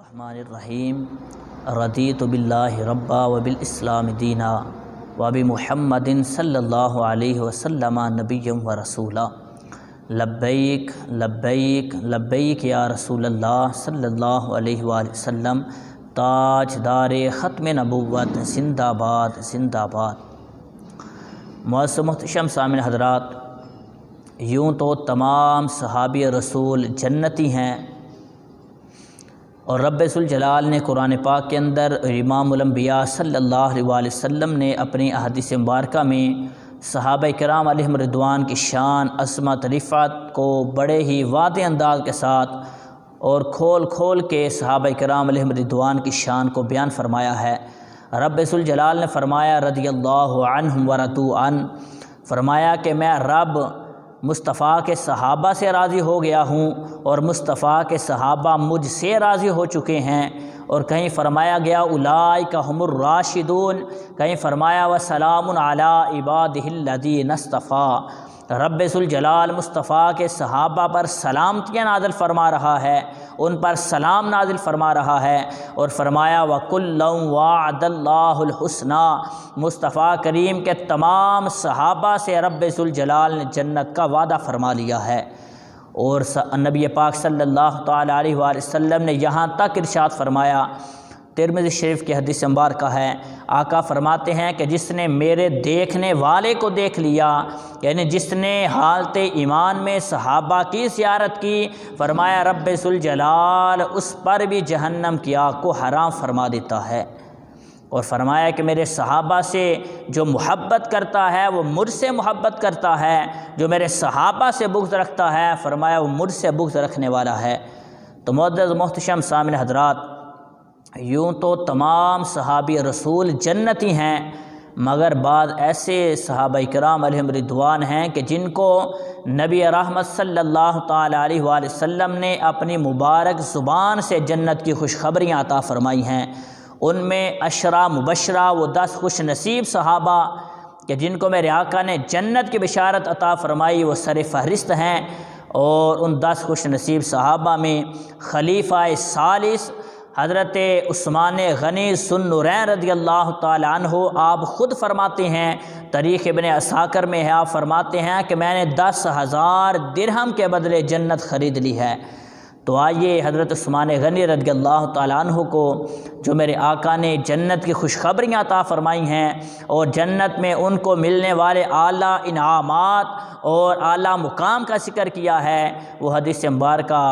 الرحمن الرحیم رضیت باللہ ربا وبالاسلام دینا وبمحمد صلی اللہ علیہ وسلم نبی و رسولا لبیک لبیک لبیک یا رسول اللہ صلی اللہ علیہ وآلہ وسلم تاجدار ختم نبوت زندہ باد زندہ باد۔ معزز محتشم سامعین حضرات، یوں تو تمام صحابی رسول جنتی ہیں، اور رب ذوالجلال نے قرآن پاک کے اندر امام الانبیاء صلی اللہ علیہ وآلہ وسلم نے اپنی احادیث مبارکہ میں صحابہ کرام علیہم رضوان کی شان، عظمت، رفعت کو بڑے ہی واضح انداز کے ساتھ اور کھول کھول کے صحابہ کرام علیہم رضوان کی شان کو بیان فرمایا ہے۔ رب ذوالجلال نے فرمایا رضی اللہ عنہم ورضوا عنہ، فرمایا کہ میں رب مصطفیٰ کے صحابہ سے راضی ہو گیا ہوں اور مصطفیٰ کے صحابہ مجھ سے راضی ہو چکے ہیں۔ اور کہیں فرمایا گیا اولئک هم الراشدون، کہیں فرمایا وسلام علی عبادہ الذین اصطفیٰ۔ رب ذوالجلال مصطفیٰ کے صحابہ پر سلامتیاں نازل فرما رہا ہے، ان پر سلام نازل فرما رہا ہے، اور فرمایا وَكُلًّا وَعَدَ اللَّهُ الْحُسْنَى، مصطفیٰ کریم کے تمام صحابہ سے رب ذوالجلال نے جنت کا وعدہ فرما لیا ہے۔ اور نبی پاک صلی اللہ تعالیٰ علیہ وآلہ وسلم نے یہاں تک ارشاد فرمایا، ترمذی شریف کی حدیث مبارکہ ہے، آقا فرماتے ہیں کہ جس نے میرے دیکھنے والے کو دیکھ لیا، یعنی جس نے حالت ایمان میں صحابہ کی زیارت کی، فرمایا رب ذوالجلال اس پر بھی جہنم کی آگ کو حرام فرما دیتا ہے۔ اور فرمایا کہ میرے صحابہ سے جو محبت کرتا ہے وہ مجھ سے محبت کرتا ہے، جو میرے صحابہ سے بغض رکھتا ہے فرمایا وہ مجھ سے بغض رکھنے والا ہے۔ تو معزز محتشم سامعین حضرات، یوں تو تمام صحابی رسول جنتی ہیں، مگر بعض ایسے صحابہ کرام علیہم رضوان ہیں کہ جن کو نبی رحمت صلی اللہ تعالیٰ علیہ وآلہ وسلم نے اپنی مبارک زبان سے جنت کی خوشخبریاں عطا فرمائی ہیں۔ ان میں عشرہ مبشرہ، وہ 10 خوش نصیب صحابہ کہ جن کو میرے آقا نے جنت کی بشارت عطا فرمائی، وہ سر فہرست ہیں۔ اور ان 10 خوش نصیب صحابہ میں خلیفہ ثالث حضرت عثمان غنی ذو النورین رضی اللہ تعالی عنہ، آپ خود فرماتے ہیں، تاریخ ابن عساکر میں ہے، آپ فرماتے ہیں کہ میں نے 10,000 درہم کے بدلے جنت خرید لی ہے۔ تو آئیے حضرت عثمان غنی رضی اللہ تعالیٰ عنہ کو جو میرے آقا نے جنت کی خوشخبریاں عطا فرمائی ہیں اور جنت میں ان کو ملنے والے اعلیٰ انعامات اور اعلیٰ مقام کا ذکر کیا ہے، وہ حدیث مبارکہ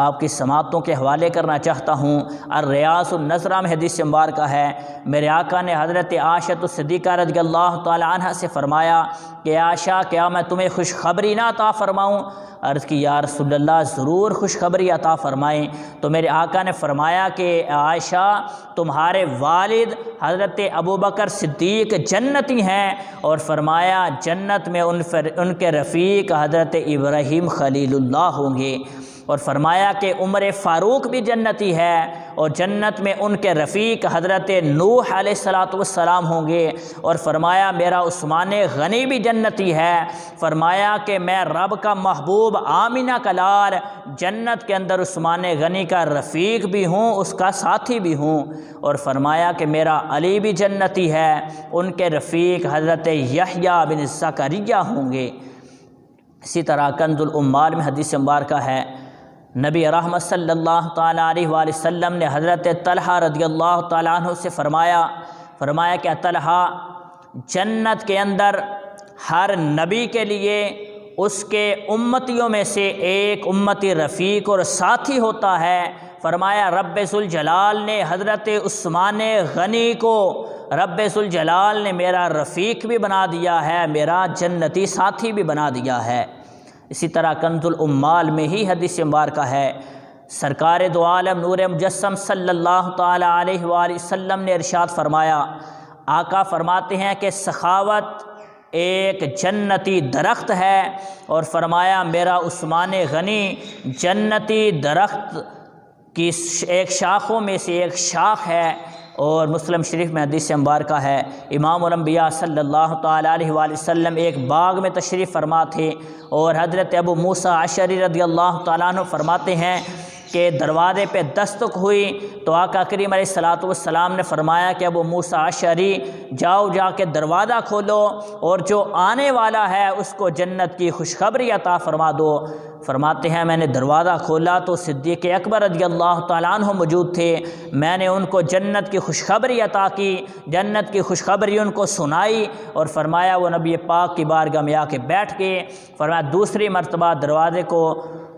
آپ کی سماعتوں کے حوالے کرنا چاہتا ہوں۔ الریاض النظرہ میں حدیث مبارکہ ہے، میرے آقا نے حضرت عائشہ الصدیقہ رضی اللہ تعالیٰ عنہ سے فرمایا کہ عائشہ کیا میں تمہیں خوشخبری نہ عطا فرماؤں؟ عرض کی یا رسول اللہ ضرور خوشخبری عطا فرمائیں۔ تو میرے آقا نے فرمایا کہ عائشہ تمہارے والد حضرت ابوبکر صدیق جنتی ہیں، اور فرمایا جنت میں ان کے رفیق حضرت ابراہیم خلیل اللہ ہوں گے، اور فرمایا کہ عمر فاروق بھی جنتی ہے، اور جنت میں ان کے رفیق حضرت نوح علیہ السلام ہوں گے، اور فرمایا میرا عثمان غنی بھی جنتی ہے، فرمایا کہ میں رب کا محبوب آمینہ کا لال جنت کے اندر عثمان غنی کا رفیق بھی ہوں، اس کا ساتھی بھی ہوں، اور فرمایا کہ میرا علی بھی جنتی ہے، ان کے رفیق حضرت یحییٰ بن زکریا ہوں گے۔ اسی طرح کنز الاموال میں حدیث مبارکہ ہے، نبی رحمت صلی اللہ تعالیٰ علیہ وآلہ وسلم نے حضرت طلحہ رضی اللہ تعالیٰ عنہ سے فرمایا کہ طلحہ جنت کے اندر ہر نبی کے لیے اس کے امتیوں میں سے ایک امتی رفیق اور ساتھی ہوتا ہے۔ فرمایا رب ذوالجلال نے حضرت عثمان غنی کو رب ذوالجلال نے میرا رفیق بھی بنا دیا ہے، میرا جنتی ساتھی بھی بنا دیا ہے۔ اسی طرح کنز الاموال میں ہی حدیث مبارکہ ہے، سرکار دو عالم نور مجسم صلی اللہ تعالیٰ علیہ وآلہ وسلم نے ارشاد فرمایا، آقا فرماتے ہیں کہ سخاوت ایک جنتی درخت ہے، اور فرمایا میرا عثمان غنی جنتی درخت کی ایک شاخوں میں سے ایک شاخ ہے۔ اور مسلم شریف میں حدیث مبارکہ ہے، امام الانبیاء صلی اللہ تعالیٰ علیہ وآلہ وسلم ایک باغ میں تشریف فرما تھے، اور حضرت ابو موسیٰ اشعری رضی اللہ تعالیٰ عنہ فرماتے ہیں کے دروازے پہ دستک ہوئی تو آقا کریم علیہ الصلوۃ والسلام نے فرمایا کہ ابو موسیٰ اشعری جاؤ جا کے دروازہ کھولو اور جو آنے والا ہے اس کو جنت کی خوشخبری عطا فرما دو۔ فرماتے ہیں میں نے دروازہ کھولا تو صدیق اکبر رضی اللہ تعالیٰ عنہ موجود تھے، میں نے ان کو جنت کی خوشخبری عطا کی، جنت کی خوشخبری ان کو سنائی اور فرمایا وہ نبی پاک کی بارگاہ میں آ کے بیٹھ گئے۔ فرمایا دوسری مرتبہ دروازے کو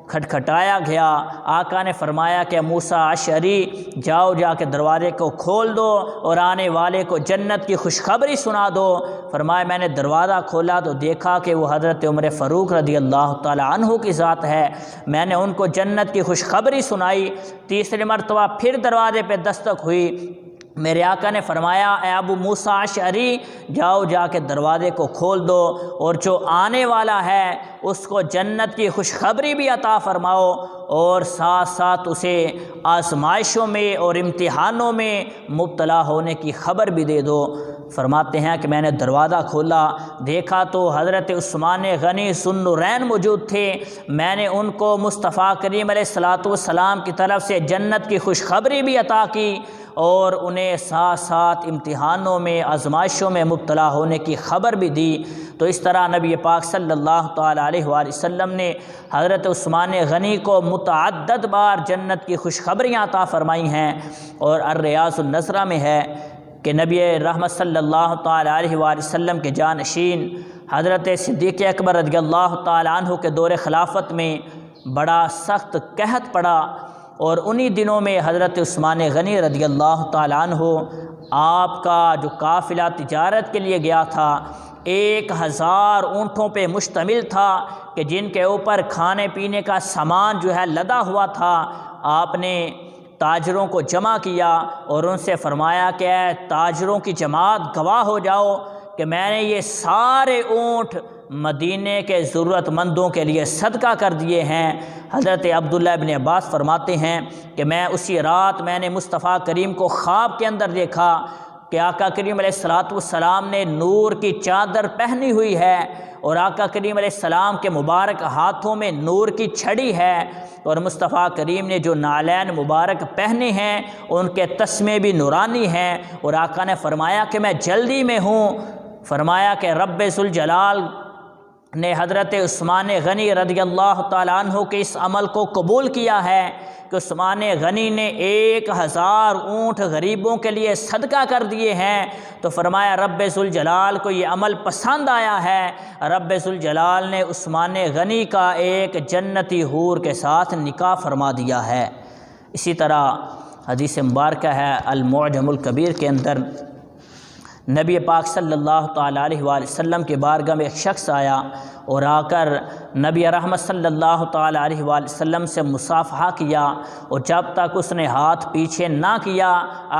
کھٹکھٹایا گیا، آقا نے فرمایا کہ موسیٰ اشعری جاؤ جا کے دروازے کو کھول دو اور آنے والے کو جنت کی خوشخبری سنا دو۔ فرمایا میں نے دروازہ کھولا تو دیکھا کہ وہ حضرت عمر فاروق رضی اللہ تعالی عنہ کی ذات ہے، میں نے ان کو جنت کی خوشخبری سنائی۔ تیسری مرتبہ پھر دروازے پہ دستک ہوئی، میرے آقا نے فرمایا اے ابو موسیٰ اشعری جاؤ جا کے دروازے کو کھول دو اور جو آنے والا ہے اس کو جنت کی خوشخبری بھی عطا فرماؤ اور ساتھ ساتھ اسے آزمائشوں میں اور امتحانوں میں مبتلا ہونے کی خبر بھی دے دو۔ فرماتے ہیں کہ میں نے دروازہ کھولا، دیکھا تو حضرت عثمان غنی ذو النورین موجود تھے، میں نے ان کو مصطفیٰ کریم علیہ الصلوۃ والسلام کی طرف سے جنت کی خوشخبری بھی عطا کی اور انہیں ساتھ ساتھ امتحانوں میں آزمائشوں میں مبتلا ہونے کی خبر بھی دی۔ تو اس طرح نبی پاک صلی اللہ تعالیٰ علیہ وآلہ وسلم نے حضرت عثمان غنی کو متعدد بار جنت کی خوشخبریاں عطا فرمائی ہیں۔ اور الریاض النظرہ میں ہے کہ نبی رحمت صلی اللہ تعالیٰ علیہ وآلہ وسلم کے جانشین حضرت صدیق اکبر رضی اللہ تعالیٰ عنہ کے دور خلافت میں بڑا سخت قحط پڑا اور انہی دنوں میں حضرت عثمان غنی رضی اللہ تعالیٰ عنہ آپ کا جو قافلہ تجارت کے لیے گیا تھا 1000 اونٹوں پہ مشتمل تھا کہ جن کے اوپر کھانے پینے کا سامان جو ہے لدا ہوا تھا، آپ نے تاجروں کو جمع کیا اور ان سے فرمایا کہ اے تاجروں کی جماعت گواہ ہو جاؤ کہ میں نے یہ سارے اونٹ مدینے کے ضرورت مندوں کے لیے صدقہ کر دیے ہیں۔ حضرت عبداللہ ابن عباس فرماتے ہیں کہ میں اسی رات میں نے مصطفیٰ کریم کو خواب کے اندر دیکھا کہ آقا کریم علیہ الصلوۃ والسلام نے نور کی چادر پہنی ہوئی ہے اور آقا کریم علیہ السلام کے مبارک ہاتھوں میں نور کی چھڑی ہے اور مصطفیٰ کریم نے جو نالین مبارک پہنے ہیں ان کے تسمے بھی نورانی ہیں، اور آقا نے فرمایا کہ میں جلدی میں ہوں۔ فرمایا کہ رب ذوالجلال نے حضرت عثمان غنی رضی اللہ تعالیٰ عنہ کے اس عمل کو قبول کیا ہے کہ عثمان غنی نے 1000 اونٹ غریبوں کے لیے صدقہ کر دیے ہیں۔ تو فرمایا رب ذوالجلال کو یہ عمل پسند آیا ہے، رب ذوالجلال نے عثمان غنی کا ایک جنتی حور کے ساتھ نکاح فرما دیا ہے۔ اسی طرح حدیث مبارکہ ہے المعجم الکبیر کے اندر نبی پاک صلی اللہ تعالیٰ علیہ وآلہ وسلم کی بارگاہ میں ایک شخص آیا اور آ کر نبی رحمت صلی اللہ تعالیٰ علیہ وآلہ وسلم سے مصافحہ کیا، اور جب تک اس نے ہاتھ پیچھے نہ کیا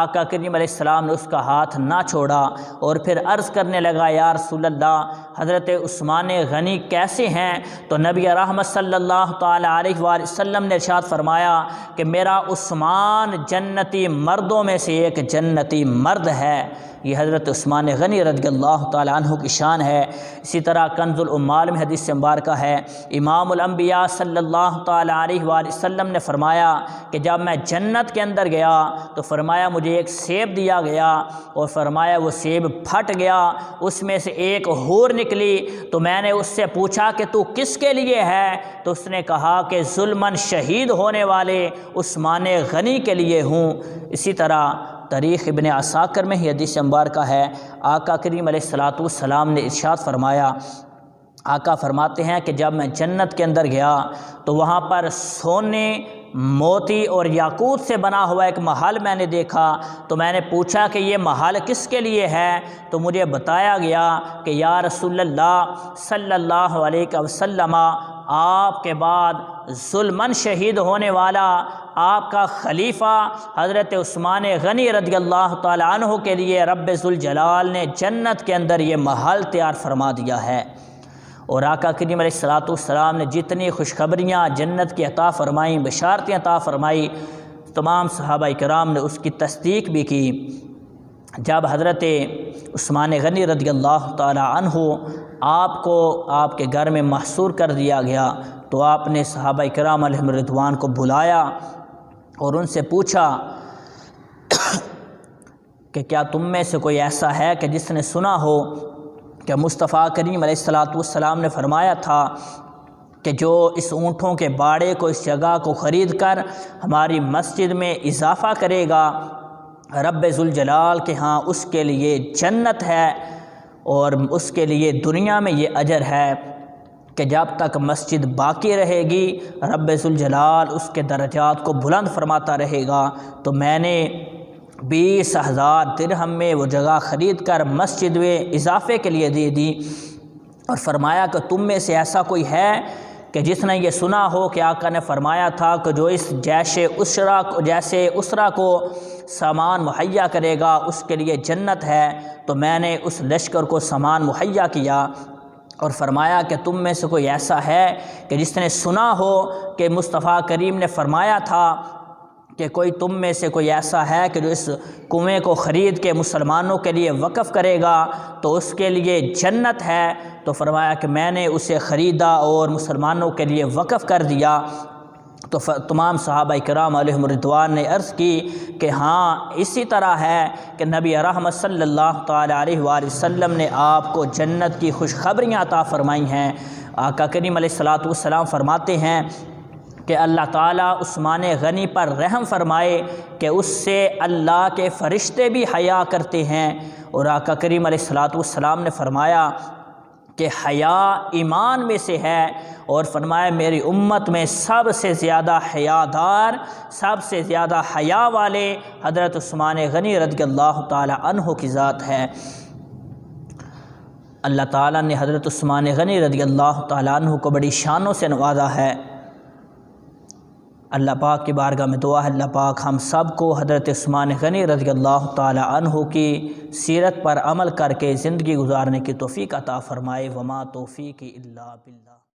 آقا کریم علیہ السلام نے اس کا ہاتھ نہ چھوڑا، اور پھر عرض کرنے لگا یا رسول اللہ حضرت عثمان غنی کیسے ہیں؟ تو نبی رحمت صلی اللہ تعالیٰ علیہ وآلہ وسلم نے ارشاد فرمایا کہ میرا عثمان جنتی مردوں میں سے ایک جنتی مرد ہے۔ یہ حضرت عثمان غنی رضی اللہ تعالیٰ عنہ کی شان ہے۔ اسی طرح کنز العمال میں حدیث سے مبارکہ ہے امام الانبیاء صلی اللہ تعالیٰ علیہ وآلہ وسلم نے فرمایا کہ جب میں جنت کے اندر گیا تو فرمایا مجھے ایک سیب دیا گیا اور فرمایا وہ سیب پھٹ گیا، اس میں سے ایک حور نکلی، تو میں نے اس سے پوچھا کہ تو کس کے لیے ہے؟ تو اس نے کہا کہ ظلماً شہید ہونے والے عثمان غنی کے لیے ہوں۔ اسی طرح تاریخ ابن عساکر میں ہی حدیث مبارکہ ہے آقا کریم علیہ الصلوۃ والسلام نے ارشاد فرمایا، آقا فرماتے ہیں کہ جب میں جنت کے اندر گیا تو وہاں پر سونے موتی اور یاقوت سے بنا ہوا ایک محل میں نے دیکھا، تو میں نے پوچھا کہ یہ محل کس کے لیے ہے؟ تو مجھے بتایا گیا کہ یا رسول اللہ صلی اللہ علیہ وسلم آپ کے بعد ظلماً شہید ہونے والا آپ کا خلیفہ حضرت عثمان غنی رضی اللہ تعالی عنہ کے لیے رب ذوالجلال نے جنت کے اندر یہ محل تیار فرما دیا ہے۔ اور آقا کریم علیہ الصلوۃ والسلام نے جتنی خوشخبریاں جنت کی عطا فرمائیں، بشارتیں عطا فرمائی، تمام صحابہ کرام نے اس کی تصدیق بھی کی۔ جب حضرت عثمان غنی رضی اللہ تعالی عنہ آپ کو آپ کے گھر میں محصور کر دیا گیا تو آپ نے صحابہ کرام علیہم رضوان کو بلایا اور ان سے پوچھا کہ کیا تم میں سے کوئی ایسا ہے کہ جس نے سنا ہو کہ مصطفیٰ کریم علیہ السلام نے فرمایا تھا کہ جو اس اونٹوں کے باڑے کو، اس جگہ کو خرید کر ہماری مسجد میں اضافہ کرے گا، رب ذوالجلال کے ہاں اس کے لیے جنت ہے، اور اس کے لیے دنیا میں یہ اجر ہے کہ جب تک مسجد باقی رہے گی رب ذوالجلال اس کے درجات کو بلند فرماتا رہے گا۔ تو میں نے 20,000 درہم میں وہ جگہ خرید کر مسجد میں اضافے کے لیے دے دی، اور فرمایا کہ تم میں سے ایسا کوئی ہے کہ جس نے یہ سنا ہو کہ آقا نے فرمایا تھا کہ جو اس جیسے اسرا کو سامان مہیا کرے گا اس کے لیے جنت ہے۔ تو میں نے اس لشکر کو سامان مہیا کیا، اور فرمایا کہ تم میں سے کوئی ایسا ہے کہ جس نے سنا ہو کہ مصطفیٰ کریم نے فرمایا تھا کہ کوئی تم میں سے کوئی ایسا ہے کہ جو اس کنویں کو خرید کے مسلمانوں کے لیے وقف کرے گا تو اس کے لیے جنت ہے۔ تو فرمایا کہ میں نے اسے خریدا اور مسلمانوں کے لیے وقف کر دیا۔ تو تمام صحابہ کرام علیہم رضوان نے عرض کی کہ ہاں اسی طرح ہے کہ نبی رحمت صلی اللہ تعالی علیہ وآلہ وسلم نے آپ کو جنت کی خوشخبریاں عطا فرمائی ہیں۔ آقا کریم علیہ السلام فرماتے ہیں کہ اللہ تعالیٰ عثمان غنی پر رحم فرمائے کہ اس سے اللہ کے فرشتے بھی حیا کرتے ہیں، اور آقا کریم علیہ السلام نے فرمایا کہ حیا ایمان میں سے ہے، اور فرمایا میری امت میں سب سے زیادہ حیادار، سب سے زیادہ حیا والے حضرت عثمان غنی رضی اللہ تعالی عنہ کی ذات ہے۔ اللہ تعالیٰ نے حضرت عثمان غنی رضی اللہ تعالی عنہ کو بڑی شانوں سے نوازا ہے۔ اللہ پاک کی بارگاہ میں دعا ہے اللہ پاک ہم سب کو حضرت عثمان غنی رضی اللہ تعالی عنہ کی سیرت پر عمل کر کے زندگی گزارنے کی توفیق عطا فرمائے۔ وما توفیقی الا باللہ۔